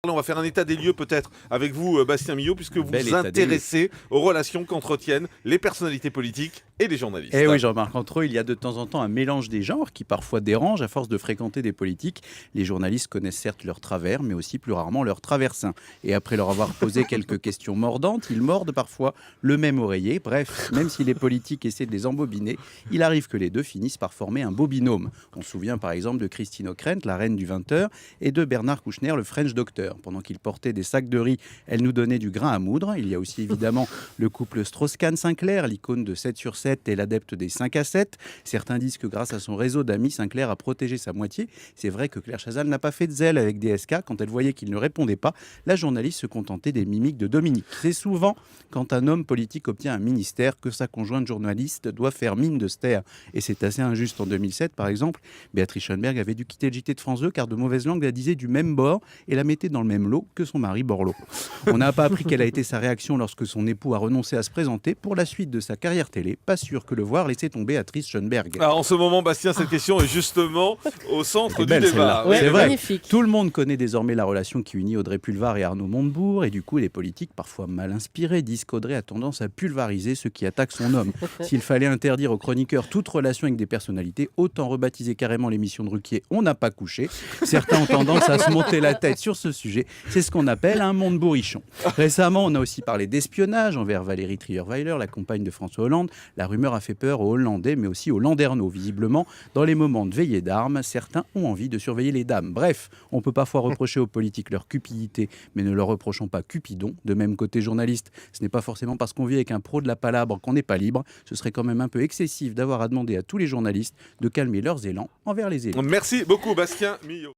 Là, on va faire un état des lieux peut-être avec vous, Bastien Millot, puisque vous Bel vous état des lieux. intéressez aux relations qu'entretiennent les personnalités politiques et les journalistes. Eh oui, Jean-Marc, entre eux, il y a de temps en temps un mélange des genres qui parfois dérange à force de fréquenter des politiques. Les journalistes connaissent certes leurs travers, mais aussi plus rarement leurs traversins. Et après leur avoir posé quelques questions mordantes, ils mordent parfois le même oreiller. Bref, même si les politiques essaient de les embobiner, il arrive que les deux finissent par former un beau binôme. On se souvient par exemple de Christine Ockrent, la reine du 20h, et de Bernard Kouchner, le French Doctor. Pendant qu'ils portaient des sacs de riz, elle nous donnait du grain à moudre. Il y a aussi évidemment le couple Strauss-Kahn-Sinclair, l'icône de 7 sur 7 et l'adepte des 5 à 7. Certains disent que grâce à son réseau d'amis, Sinclair a protégé sa moitié. C'est vrai que Claire Chazal n'a pas fait de zèle avec DSK. Quand elle voyait qu'il ne répondait pas, la journaliste se contentait des mimiques de Dominique. C'est souvent quand un homme politique obtient un ministère que sa conjointe journaliste doit faire mine de se taire. Et c'est assez injuste. En 2007, par exemple, Béatrice Schoenberg avait dû quitter le JT de France 2 car de mauvaise langue la disait du même bord et la mettait dans le même lot que son mari Borloo. On n'a pas appris quelle a été sa réaction lorsque son époux a renoncé à se présenter pour la suite de sa carrière télé. Pas sûr que le voir laisser tomber Béatrice Schoenberg. Alors, en ce moment, Bastien, cette question est justement au centre du belle, débat. celle-là. C'est vrai. Magnifique. Tout le monde connaît désormais la relation qui unit Audrey Pulvar et Arnaud Montebourg, et du coup, les politiques, parfois mal inspirés, disent qu'Audrey a tendance à pulvariser ceux qui attaquent son homme. S'il fallait interdire aux chroniqueurs toute relation avec des personnalités, autant rebaptiser carrément l'émission de Ruquier « On n'a pas couché ». Certains ont tendance à se monter la tête sur ce sujet. C'est ce qu'on appelle un monde bourrichon. Récemment, on a aussi parlé d'espionnage envers Valérie Trierweiler, la compagne de François Hollande. La rumeur a fait peur aux Hollandais, mais aussi aux Landerneaux. Visiblement, dans les moments de veillée d'armes, certains ont envie de surveiller les dames. Bref, on peut parfois reprocher aux politiques leur cupidité, mais ne leur reprochons pas Cupidon. De même, côté journaliste, ce n'est pas forcément parce qu'on vit avec un pro de la palabre qu'on n'est pas libre. Ce serait quand même un peu excessif d'avoir à demander à tous les journalistes de calmer leurs élans envers les élus. Merci beaucoup, Bastien Millot.